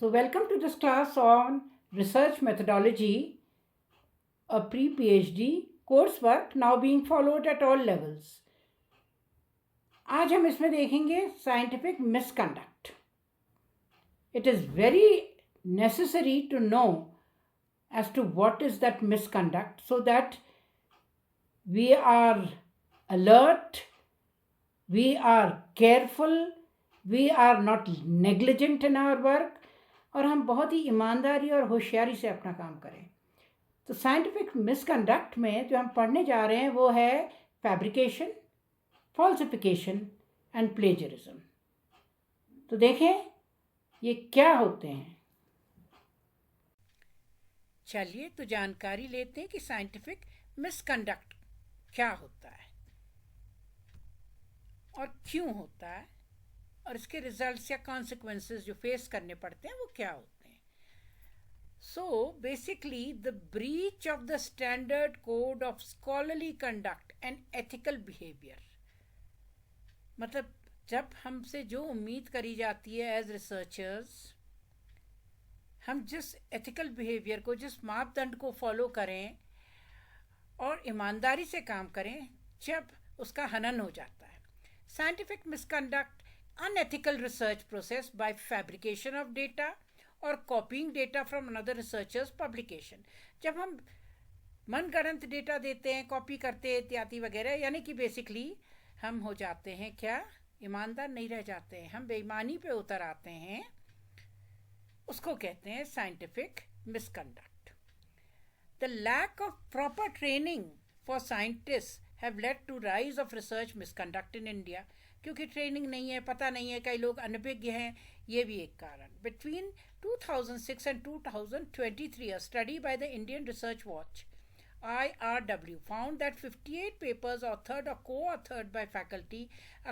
So, welcome to this class on research methodology, a pre PhD coursework now being followed at all levels. आज हम इसमें देखेंगे scientific misconduct. It is very necessary to know as to what is that misconduct so that we are alert, we are careful, we are not negligent in our work और हम बहुत ही ईमानदारी और होशियारी से अपना काम करें. तो साइंटिफिक मिसकंडक्ट में जो हम पढ़ने जा रहे हैं वो है फैब्रिकेशन, फॉल्सिफिकेशन एंड प्लेजरिज्म. तो देखें ये क्या होते हैं. चलिए तो जानकारी लेते हैं कि साइंटिफिक मिसकंडक्ट क्या होता है और क्यों होता है और इसके रिजल्ट्स या कॉन्सिक्वेंसेस जो फेस करने पड़ते हैं वो क्या होते हैं. So basically the breach of the standard code of scholarly conduct and ethical behavior. मतलब जब हमसे जो उम्मीद करी जाती है एज रिसर्चर्स, हम जिस एथिकल बिहेवियर को, जिस मापदंड को फॉलो करें और ईमानदारी से काम करें, जब उसका हनन हो जाता है. Scientific misconduct unethical research process by fabrication of data or copying data from another researcher's publication. जब हम मनगढ़ंत डेटा देते हैं, कॉपी करते हैं इत्यादि वगैरह, यानी कि बेसिकली हम हो जाते हैं क्या, ईमानदार नहीं रह जाते हैं, हम बेईमानी पे उतर आते हैं. उसको कहते हैं scientific misconduct. The lack of proper training for scientist have led to rise of research misconduct in India. क्योंकि ट्रेनिंग नहीं है, पता नहीं है, कई लोग अनभिज्ञ हैं, ये भी एक कारण. Between 2006 and 2023 a study by the Indian Research Watch IRW found that 58 papers authored or co-authored by faculty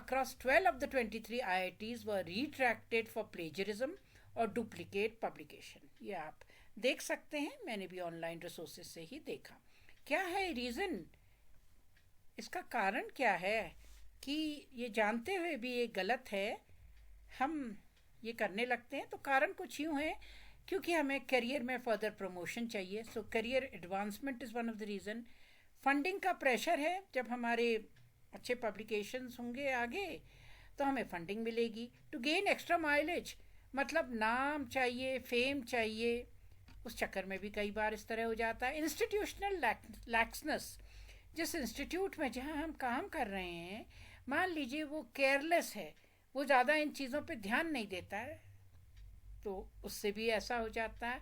across 12 of the 23 IITs were retracted for plagiarism or duplicate publication. ये आप देख सकते हैं, मैंने भी ऑनलाइन रिसोर्सेज से ही देखा. क्या है रीज़न, इसका कारण क्या है कि ये जानते हुए भी ये गलत है हम ये करने लगते हैं. तो कारण कुछ यूँ है क्योंकि हमें करियर में फर्दर प्रमोशन चाहिए. सो career advancement is one of the reason. Funding का प्रेशर है, जब हमारे अच्छे पब्लिकेशंस होंगे आगे तो हमें फंडिंग मिलेगी. टू गेन एक्स्ट्रा माइलेज, मतलब नाम चाहिए, फेम चाहिए, उस चक्कर में भी कई बार इस तरह हो जाता है. इंस्टीट्यूशनल लैक्सनेस, जिस इंस्टीट्यूट में जहाँ हम काम कर रहे हैं, मान लीजिए वो केयरलेस है, वो ज़्यादा इन चीज़ों पे ध्यान नहीं देता है, तो उससे भी ऐसा हो जाता है.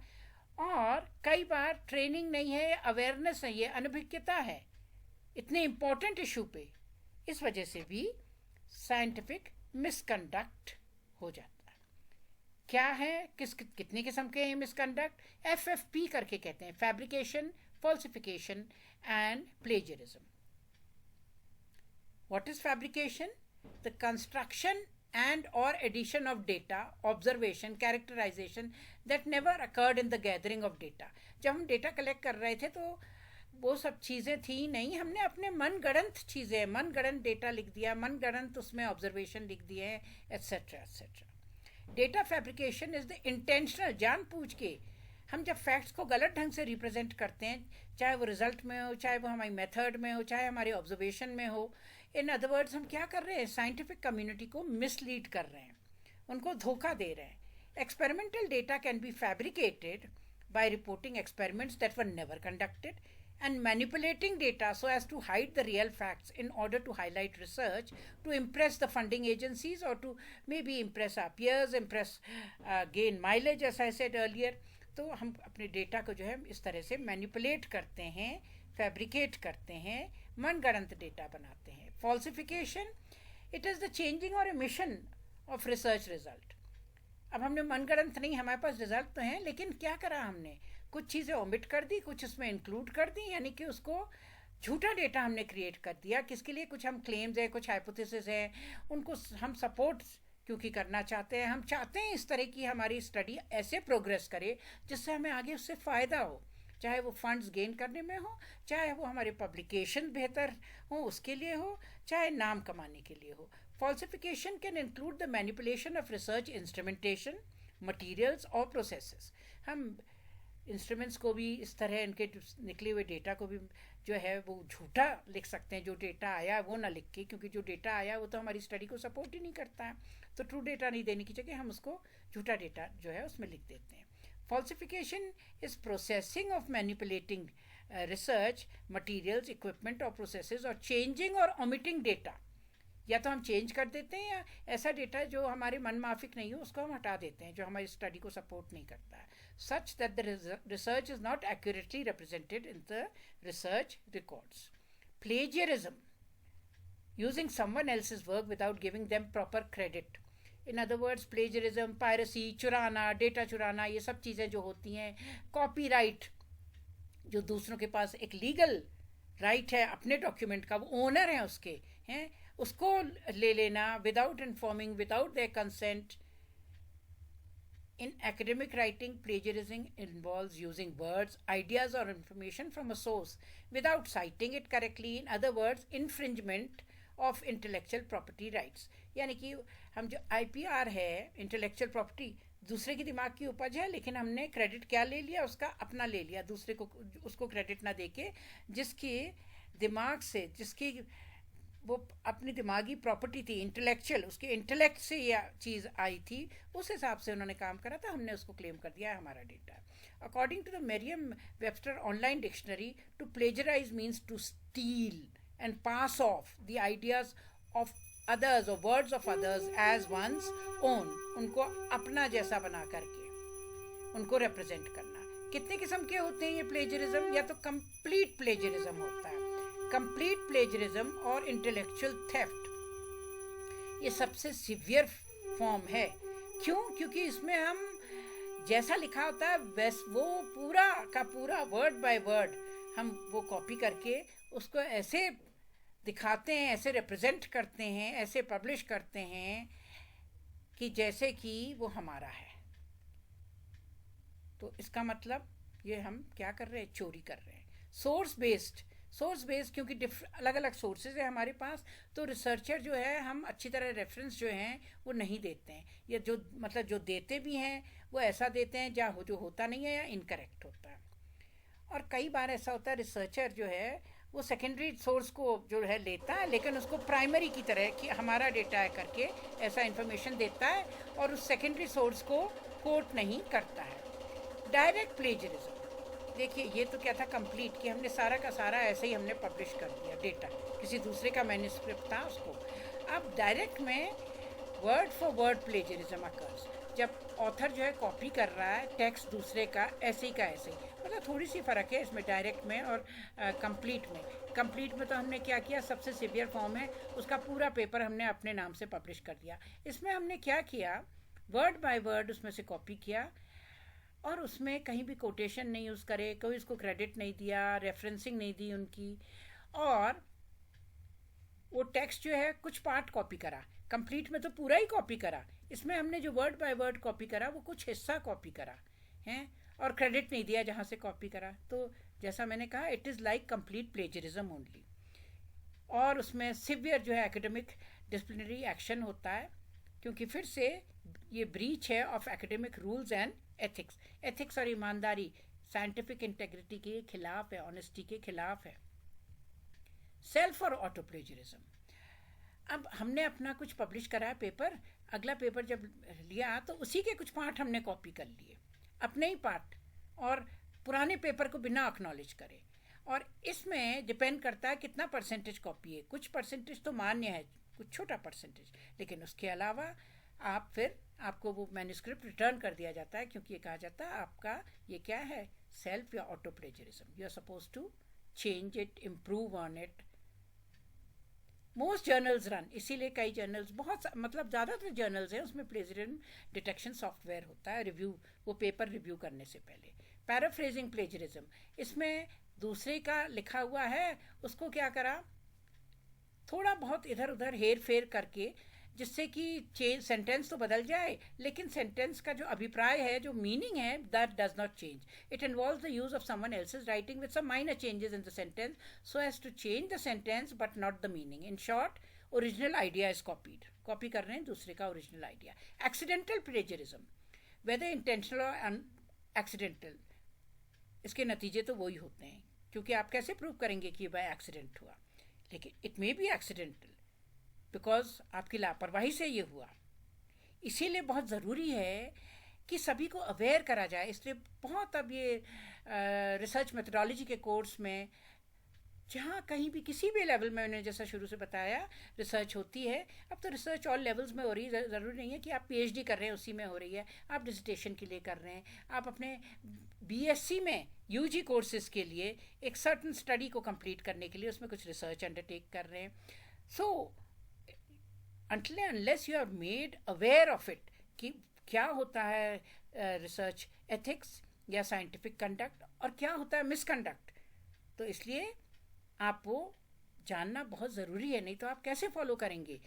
और कई बार ट्रेनिंग नहीं है, अवेयरनेस नहीं है, अनभिज्ञता है इतने इम्पोर्टेंट इशू पे, इस वजह से भी साइंटिफिक मिसकंडक्ट हो जाता है. क्या है, कितने किस्म के हैं मिसकंडक्ट? FFP करके कहते हैं, fabrication, falsification and plagiarism. What is fabrication? The construction and or addition of data, observation, characterization that never occurred in the gathering of data. जब हम डेटा कलेक्ट कर रहे थे तो वो सब चीज़ें थी नहीं, हमने अपने मनगढ़ंत चीज़ें, मनगढ़ंत डेटा लिख दिया, मनगढ़ंत उसमें ऑब्जर्वेशन लिख दिए हैं, etcetera etcetera. Data fabrication is the intentional, जानबूझ के हम जब फैक्ट्स को गलत ढंग से रिप्रेजेंट करते हैं, चाहे वो रिजल्ट में हो, चाहे वो हमारी मेथड में हो, चाहे हमारे ऑब्जर्वेशन में हो. इन अदर वर्ड्स हम क्या कर रहे हैं, साइंटिफिक कम्युनिटी को मिसलीड कर रहे हैं, उनको धोखा दे रहे हैं. Experimental data can be fabricated by reporting experiments that were never conducted and manipulating data so as to hide the real facts in order to highlight research, to impress the funding agencies or to maybe impress our peers, gain mileage as I said earlier. तो हम अपने data को जो है इस तरह से manipulate करते हैं, फैब्रिकेट करते हैं, मनगढ़ंत डेटा बनाते हैं. Falsification, it is the changing और एमिशन ऑफ रिसर्च रिजल्ट. अब हमने मनगढ़ंत नहीं, हमारे पास रिजल्ट तो हैं, लेकिन क्या करा हमने, कुछ चीज़ें ओमिट कर दी, कुछ उसमें इंक्लूड कर दी, यानी कि उसको झूठा डेटा हमने क्रिएट कर दिया. किसके लिए, कुछ हम क्लेम्स है, कुछ हाइपोथेसिस है, उनको हम सपोर्ट क्योंकि करना चाहते हैं. हम चाहते हैं इस तरह की हमारी स्टडी ऐसे प्रोग्रेस करे जिससे हमें आगे उससे फ़ायदा हो, चाहे वो फंड्स गेन करने में हो, चाहे वो हमारे पब्लिकेशन बेहतर हो उसके लिए हो, चाहे नाम कमाने के लिए हो. Falsification can include the manipulation of research instrumentation, materials और प्रोसेसेस। हम इंस्ट्रूमेंट्स को भी इस तरह इनके निकले हुए डेटा को भी जो है वो झूठा लिख सकते हैं, जो डेटा आया वो ना लिख के, क्योंकि जो डेटा आया वो तो हमारी स्टडी को सपोर्ट ही नहीं करता है। तो ट्रू डेटा नहीं देने की जगह हम उसको झूठा डेटा जो है उसमें लिख देते हैं। Falsification is processing of manipulating research materials, equipment और प्रोसेसेस, और चेंजिंग और ओमिटिंग डेटा। या तो हम चेंज कर देते हैं, या ऐसा डेटा जो हमारे मन माफिक नहीं हो उसको हम हटा देते हैं, जो हमारी स्टडी को सपोर्ट नहीं करता है, such that the research is not accurately represented in the research records. Plagiarism, using someone else's work without giving them proper credit. In other words, plagiarism, piracy, चुराना, डेटा चुराना, ये सब चीज़ें जो होती हैं, कॉपीराइट, जो दूसरों के पास एक लीगल राइट है अपने डॉक्यूमेंट का, वो ओनर है उसके, हैं, उसको ले लेना without informing, without their consent. In academic writing, plagiarism involves using words, ideas or information from a source without citing it correctly. In other words, infringement of intellectual property rights. यानी कि हम जो IPR है, intellectual property, दूसरे के दिमाग की उपज है, लेकिन हमने क्रेडिट क्या ले लिया, उसका अपना ले लिया, दूसरे को उसको क्रेडिट ना देके जिसके दिमाग से, जिसकी वो अपनी दिमागी प्रॉपर्टी थी, इंटेलेक्चुअल, उसके इंटेलेक्ट से यह चीज़ आई थी, उस हिसाब से उन्होंने काम करा था, हमने उसको क्लेम कर दिया है हमारा data. According to the Merriam Webster online dictionary, to plagiarize means to steal and pass off the ideas of others और words of others as one's own, उनको अपना जैसा बना करके उनको रिप्रेजेंट करना. कितने किस्म के होते हैं ये प्लेजरिज्म? या तो कंप्लीट प्लेजरिज्म होता है, कंप्लीट प्लेजरिज्म और इंटेलेक्चुअल थेफ्ट, ये सबसे सिवियर फॉर्म है. क्यों? क्योंकि इसमें हम जैसा लिखा होता है वैस वो पूरा का पूरा वर्ड बाय वर्ड हम वो कॉपी करके उसको ऐसे दिखाते हैं, ऐसे रिप्रेजेंट करते हैं, ऐसे पब्लिश करते हैं कि जैसे कि वो हमारा है. तो इसका मतलब ये हम क्या कर रहे हैं? चोरी कर रहे हैं. सोर्स बेस्ड क्योंकि अलग अलग सोर्सेज है हमारे पास, तो रिसर्चर जो है हम अच्छी तरह रेफरेंस जो हैं वो नहीं देते हैं, या जो मतलब जो देते भी हैं वो ऐसा देते हैं जहाँ जो होता नहीं है या इनकरेक्ट होता है. और कई बार ऐसा होता है रिसर्चर जो है वो सेकेंडरी सोर्स को जो है लेता है, लेकिन उसको प्राइमरी की तरह कि हमारा डेटा है करके ऐसा इन्फॉर्मेशन देता है और उस सेकेंडरी सोर्स को कोट नहीं करता है. डायरेक्ट प्लेजरिज्म, देखिए ये तो क्या था, कंप्लीट, कि हमने सारा का सारा ऐसे ही हमने पब्लिश कर दिया डेटा, किसी दूसरे का मैन्युस्क्रिप्ट था उसको. अब डायरेक्ट में word for word plagiarism occurs, जब ऑथर जो है कॉपी कर रहा है टेक्स्ट दूसरे का ऐसे ही का ऐसे ही. मतलब थोड़ी सी फ़र्क है इसमें डायरेक्ट में और कंप्लीट में. कंप्लीट में तो हमने क्या किया, सबसे सिवियर फॉर्म है, उसका पूरा पेपर हमने अपने नाम से पब्लिश कर दिया. इसमें हमने क्या किया, वर्ड बाय वर्ड उसमें से कॉपी किया और उसमें कहीं भी कोटेशन नहीं यूज़ करे, कोई उसको क्रेडिट नहीं दिया, रेफरेंसिंग नहीं दी उनकी, और वो टेक्स्ट जो है कुछ पार्ट कॉपी करा. कंप्लीट में तो पूरा ही कॉपी करा, इसमें हमने जो वर्ड बाय वर्ड कॉपी करा वो कुछ हिस्सा कॉपी करा है और क्रेडिट नहीं दिया जहाँ से कॉपी करा. तो जैसा मैंने कहा, it is like complete plagiarism only. और उसमें सिवियर जो है एकेडमिक डिसिप्लिनरी एक्शन होता है, क्योंकि फिर से ये ब्रीच है of academic rules and ethics. Ethics और ईमानदारी साइंटिफिक इंटेग्रिटी के खिलाफ है, ऑनेस्टी के खिलाफ है. सेल्फ और ऑटो प्लेजरिज्म, अब हमने अपना कुछ पब्लिश करा है पेपर, अगला पेपर जब लिया तो उसी के कुछ पार्ट हमने कॉपी कर लिए, अपने ही पार्ट, और पुराने पेपर को बिना एक्नॉलेज करे. और इसमें डिपेंड करता है कितना परसेंटेज कॉपी है. कुछ परसेंटेज तो मान्य है, कुछ छोटा परसेंटेज, लेकिन उसके अलावा आप फिर आपको वो मैन्युस्क्रिप्ट रिटर्न कर दिया जाता है, क्योंकि ये कहा जाता है आपका ये क्या है, सेल्फ या auto plagiarism. You are suppose to change it, improve on it. Most journals run, इसीलिए कई जर्नल्स, बहुत मतलब ज़्यादातर जर्नल्स हैं उसमें प्लेजरिज्म डिटेक्शन सॉफ्टवेयर होता है, रिव्यू, वो पेपर रिव्यू करने से पहले. पैराफ्रेजिंग प्लेजरिज्म, इसमें दूसरे का लिखा हुआ है उसको क्या करा, थोड़ा बहुत इधर उधर हेर फेर करके, जिससे कि सेंटेंस तो बदल जाए, लेकिन सेंटेंस का जो अभिप्राय है, जो मीनिंग है, that does not change. It involves the use of someone else's writing with some minor changes in the sentence so as to change the sentence but not the meaning. In short, original idea is copied, copy कर रहे हैं दूसरे का original idea. Accidental plagiarism, whether intentional और accidental, इसके नतीजे तो वही होते हैं, क्योंकि आप कैसे प्रूव करेंगे कि बाय एक्सीडेंट हुआ, लेकिन it may be accidental because आपकी लापरवाही से ये हुआ। इसीलिए बहुत ज़रूरी है कि सभी को अवेयर करा जाए। इसलिए बहुत अब ये रिसर्च मेथडोलॉजी के कोर्स में जहाँ कहीं भी किसी भी लेवल में, मैंने जैसा शुरू से बताया, रिसर्च होती है। अब तो रिसर्च ऑल लेवल्स में हो रही है, ज़रूरी नहीं है कि आप पीएचडी कर रहे हैं उसी में हो रही है, आप डिसर्टेशन के लिए कर रहे हैं, आप अपने बीएससी में यूजी कोर्सेज के लिए एक सर्टन स्टडी को कंप्लीट करने के लिए उसमें कुछ रिसर्च अंडरटेक कर रहे हैं। सो until and unless you are made aware of it कि क्या होता है रिसर्च एथिक्स या साइंटिफिक कंडक्ट और क्या होता है मिसकंडक्ट, तो इसलिए आपको जानना बहुत ज़रूरी है, नहीं तो आप कैसे फॉलो करेंगे।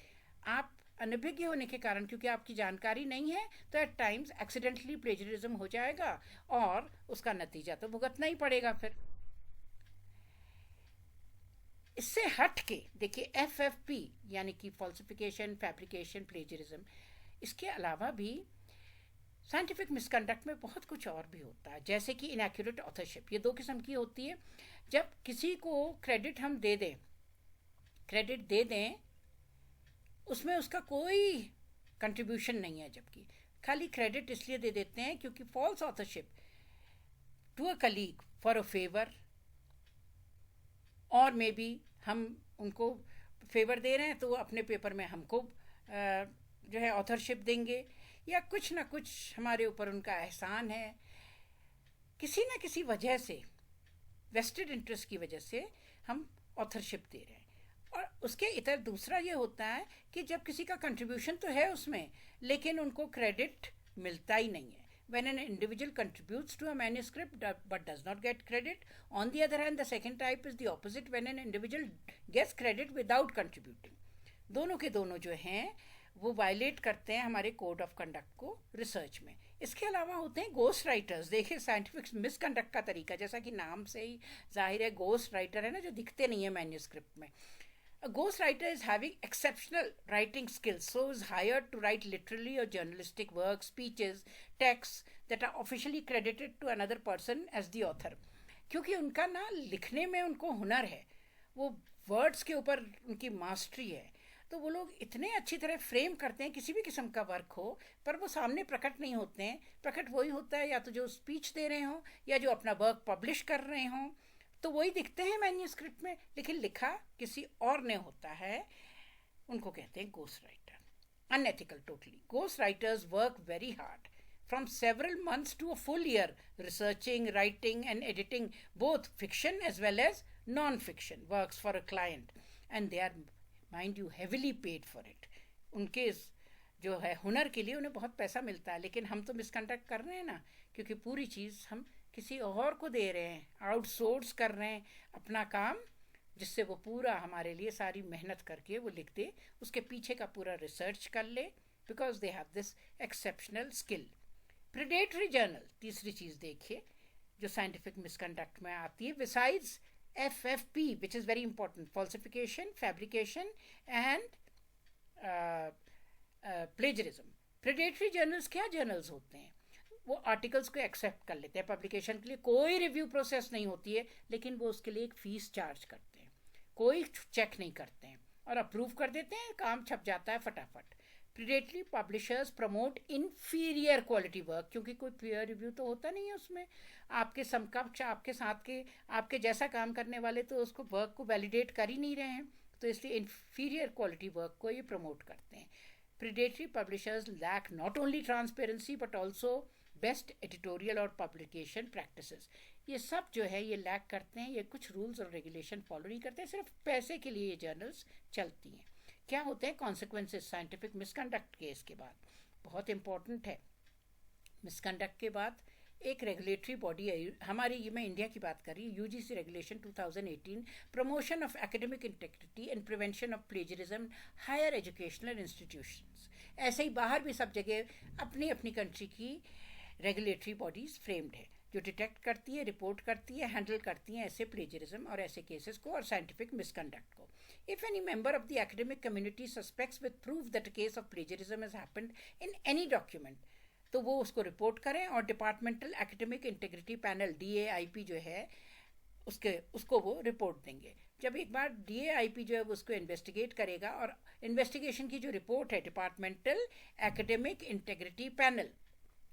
आप अनभिज्ञ होने के कारण, क्योंकि आपकी जानकारी नहीं है, तो एट टाइम्स एक्सीडेंटली प्लेजरिज्म हो जाएगा और उसका नतीजा तो भुगतना ही पड़ेगा। फिर इससे हट के देखिए FFP यानी कि फॉल्सिफिकेशन, फैब्रिकेशन, प्लेजरिज्म, इसके अलावा भी साइंटिफिक मिसकंडक्ट में बहुत कुछ और भी होता है, जैसे कि इनएक्यूरेट ऑथरशिप। ये दो किस्म की होती है। जब किसी को क्रेडिट हम दे दें उसमें उसका कोई कंट्रीब्यूशन नहीं है, जबकि खाली क्रेडिट इसलिए दे देते हैं क्योंकि false authorship to a colleague for a favour, और मे बी हम उनको फेवर दे रहे हैं तो वो अपने पेपर में हमको जो है ऑथरशिप देंगे, या कुछ ना कुछ हमारे ऊपर उनका एहसान है, किसी ना किसी वजह से, वेस्टेड इंटरेस्ट की वजह से हम ऑथरशिप दे रहे हैं। और उसके इतर दूसरा ये होता है कि जब किसी का कंट्रीब्यूशन तो है उसमें, लेकिन उनको क्रेडिट मिलता ही नहीं है। When an individual contributes to a manuscript but does not get credit. On the other hand, the second type is the opposite, when an individual gets credit without contributing. दोनों के दोनों जो हैं वो वायलेट करते हैं हमारे कोड ऑफ कंडक्ट को रिसर्च में। इसके अलावा होते हैं गोस्ट राइटर्स। देखिए साइंटिफिक मिसकंडक्ट का तरीका, जैसा कि नाम से ही जाहिर है, गोस्ट राइटर है ना, जो दिखते नहीं है मैन्यूस्क्रिप्ट में। A ghostwriter is having exceptional writing skills, so is hired to write literary or journalistic works, speeches, texts that are officially credited to another person as the author. क्योंकि उनका ना लिखने में उनको हुनर है, वो वर्ड्स के ऊपर उनकी मास्टरी है, तो वो लोग इतने अच्छी तरह फ्रेम करते हैं किसी भी किस्म का वर्क हो, पर वो सामने प्रकट नहीं होते हैं। प्रकट वही होता है या तो जो स्पीच दे रहे हों या जो अपना वर्क पब्लिश कर रहे हों, तो वही दिखते हैं मैन्यूस्क्रिप्ट में, लेकिन लिखा किसी और ने होता है। उनको कहते हैं ghost writer. Unethical totally. Ghost writers work very hard from several months to a full year researching, writing and editing both fiction as well as non-fiction works for a client, and they are, mind you, heavily paid for it. उनके जो है हुनर के लिए उन्हें बहुत पैसा मिलता है, लेकिन हम तो मिसकंडक्ट कर रहे हैं ना, क्योंकि पूरी चीज़ हम किसी और को दे रहे हैं, आउटसोर्स कर रहे हैं अपना काम, जिससे वो पूरा हमारे लिए सारी मेहनत करके वो लिख दे, उसके पीछे का पूरा रिसर्च कर ले, because they have this exceptional skill. Predatory journal, तीसरी चीज़ देखिए जो साइंटिफिक मिसकंडक्ट में आती है, besides FFP which is very important, falsification, fabrication and plagiarism. Predatory journals क्या जर्नल्स होते हैं? वो आर्टिकल्स को एक्सेप्ट कर लेते हैं पब्लिकेशन के लिए, कोई रिव्यू प्रोसेस नहीं होती है, लेकिन वो उसके लिए एक फ़ीस चार्ज करते हैं, कोई चेक नहीं करते हैं और अप्रूव कर देते हैं, काम छप जाता है फटाफट। Predatory publishers promote inferior quality work, क्योंकि कोई पीयर रिव्यू तो होता नहीं है उसमें, आपके समकक्ष, आपके साथ के, आपके जैसा काम करने वाले तो उसको वर्क को वैलिडेट कर ही नहीं रहे हैं, तो इसलिए इन्फीरियर क्वालिटी वर्क को ये प्रमोट करते हैं। Predatory publishers lack not only transparency but also best editorial और पब्लिकेशन प्रैक्टिसेस। ये सब जो है ये लैक करते हैं, ये कुछ रूल्स और रेगुलेशन फॉलो नहीं करते, सिर्फ पैसे के लिए ये जर्नल्स चलती हैं। क्या होते हैं कॉन्सिक्वेंसेस साइंटिफिक मिसकंडक्ट के? इसके बाद बहुत इंपॉर्टेंट है, मिसकंडक्ट के बाद एक रेगुलेटरी बॉडी है हमारी, ये मैं इंडिया की बात कर रही हूँ, UGC regulation 2018, promotion of academic integrity and prevention of plagiarism higher educational institutions. ऐसे ही बाहर भी सब जगह अपनी अपनी कंट्री की रेगुलेटरी बॉडीज फ्रेम्ड है, जो डिटेक्ट करती है, रिपोर्ट करती है, हैंडल करती हैं ऐसे प्लेजरिज्म और ऐसे केसेस को और साइंटिफिक मिसकंडक्ट को। If any member of the academic community suspects with proof that a case of plagiarism has happened in any document, तो वो उसको रिपोर्ट करें और departmental academic integrity panel DAIP जो है उसको वो रिपोर्ट देंगे। जब एक बार DAIP जो है वो उसको इन्वेस्टिगेट करेगा और इन्वेस्टिगेशन की जो रिपोर्ट है डिपार्टमेंटल एकेडमिक इंटीग्रिटी पैनल,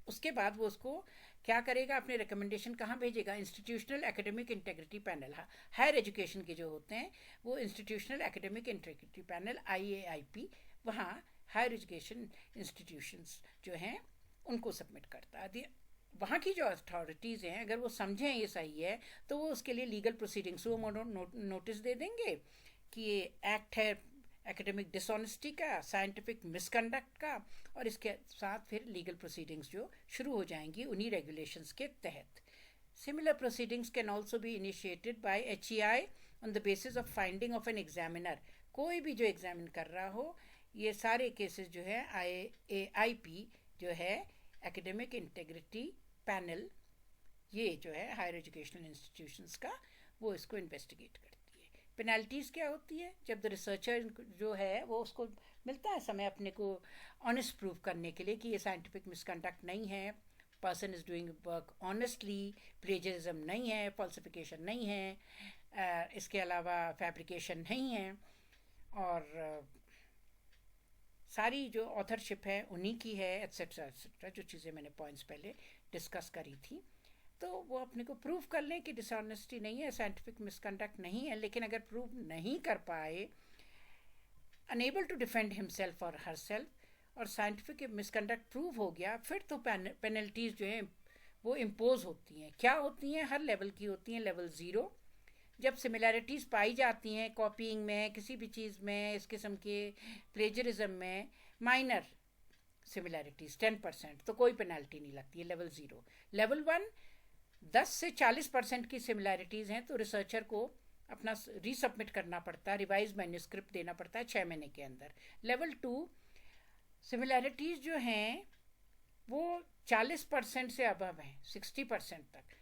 उसके बाद वो उसको क्या करेगा, अपने रिकमेंडेशन कहाँ भेजेगा, institutional academic integrity panel, higher education के जो होते हैं वो institutional academic integrity panel IAIP, वहाँ हायर एजुकेशन इंस्टीट्यूशंस जो हैं उनको सबमिट करता है। वहाँ की जो अथॉरिटीज़ हैं अगर वो समझें ये सही है तो वो उसके लिए लीगल प्रोसीडिंग्स वो नोटिस दे देंगे कि ये एक्ट है एकेडमिक डिसऑनेस्टी का, साइंटिफिक मिसकंडक्ट का, और इसके साथ फिर लीगल प्रोसीडिंग्स जो शुरू हो जाएंगी उन्हीं रेगुलेशंस के तहत। Similar proceedings can also be initiated by HEI on the basis of finding of an examiner. कोई भी जो एग्जामिन कर रहा हो, ये सारे केसेस जो है IAIP जो है एकेडमिक इंटीग्रिटी पैनल, ये जो है हायर एजुकेशनल इंस्टीट्यूशंस का, वो इसको इन्वेस्टिगेट करती है। पेनल्टीज़ क्या होती है, जब द रिसर्चर जो है वो उसको मिलता है समय अपने को ऑनेस्ट प्रूव करने के लिए कि ये साइंटिफिक मिसकंडक्ट नहीं है, person is doing work honestly, plagiarism नहीं है, फॉल्सिफिकेशन नहीं है, इसके अलावा फैब्रिकेशन नहीं है, और सारी जो ऑथरशिप है उन्हीं की है, एट्सेट्रा एट्सेट्रा, जो चीज़ें मैंने पॉइंट्स पहले डिस्कस करी थी। तो वो अपने को प्रूव कर लें कि डिसऑनेस्टी नहीं है, साइंटिफिक मिसकंडक्ट नहीं है, लेकिन अगर प्रूव नहीं कर पाए, अनेबल टू डिफेंड हिमसेल्फ और हर सेल्फ, और साइंटिफिक मिसकंडक्ट प्रूव हो गया, फिर तो पेनल्टीज़ जो हैं वो इम्पोज होती हैं। क्या होती हैं, हर लेवल की होती हैं। लेवल 0, जब सिमिलैरिटीज़ पाई जाती हैं कॉपीइंग में, किसी भी चीज़ में, इस किस्म के प्लेजरिज्म में, माइनर सिमिलैरिटीज़ 10%, तो कोई पेनल्टी नहीं लगती है, लेवल 0। लेवल 1, 10 से 40% की सिमिलैरिटीज़ हैं तो रिसर्चर को अपना रीसबमिट करना पड़ता है, रिवाइज मैन्यूस्क्रिप्ट देना पड़ता है 6 महीने के अंदर। लेवल 2, सिमिलैरिटीज़ जो हैं वो 40% से अबव हैं, 60% तक,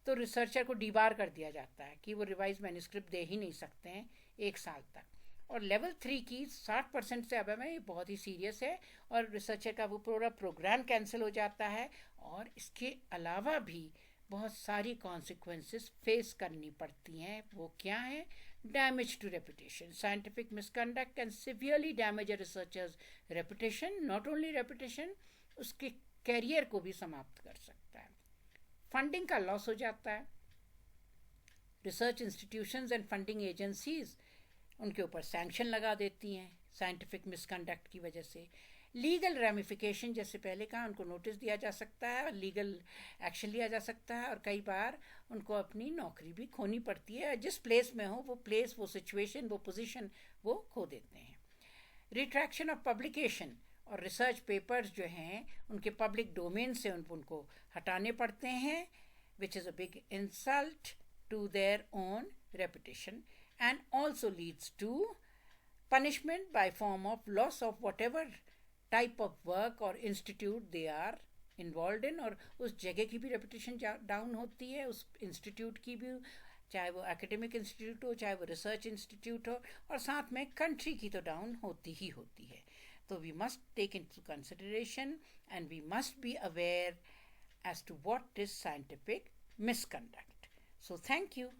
तो रिसर्चर को डीबार कर दिया जाता है कि वो रिवाइज मैन्यूस्क्रिप्ट दे ही नहीं सकते हैं 1 साल तक। और लेवल 3 की 60% से अबव है, ये बहुत ही सीरियस है, और रिसर्चर का वो पूरा प्रोग्राम कैंसिल हो जाता है, और इसके अलावा भी बहुत सारी कॉन्सिक्वेंसेस फेस करनी पड़ती हैं। वो क्या है, damage to reputation, scientific misconduct can severely damage a researcher's reputation, not only reputation, उसके कैरियर को भी समाप्त कर सकता है। फंडिंग का लॉस हो जाता है, research institutions and funding agencies उनके ऊपर सैंक्शन लगा देती हैं साइंटिफिक मिसकंडक्ट की वजह से। लीगल रेमिफिकेशन, जैसे पहले कहा, उनको नोटिस दिया जा सकता है और लीगल एक्शन लिया जा सकता है, और कई बार उनको अपनी नौकरी भी खोनी पड़ती है। जिस प्लेस में हो वो प्लेस, वो सिचुएशन, वो पोजीशन वो खो देते हैं। रिट्रैक्शन ऑफ पब्लिकेशन, और रिसर्च पेपर्स जो हैं उनके पब्लिक डोमेन से उनको हटाने पड़ते हैं, which is a big insult to their own reputation, and also leads to punishment by form of loss of whatever type of work or institute they are involved in, और उस जगह की भी रेपुटेशन डाउन होती है, उस institute की भी, चाहे वो एकेडमिक इंस्टीट्यूट हो, चाहे वो रिसर्च इंस्टीट्यूट हो, और साथ में कंट्री की तो डाउन होती ही होती है। तो we must take into consideration and we must be aware as to what is scientific misconduct. So thank you.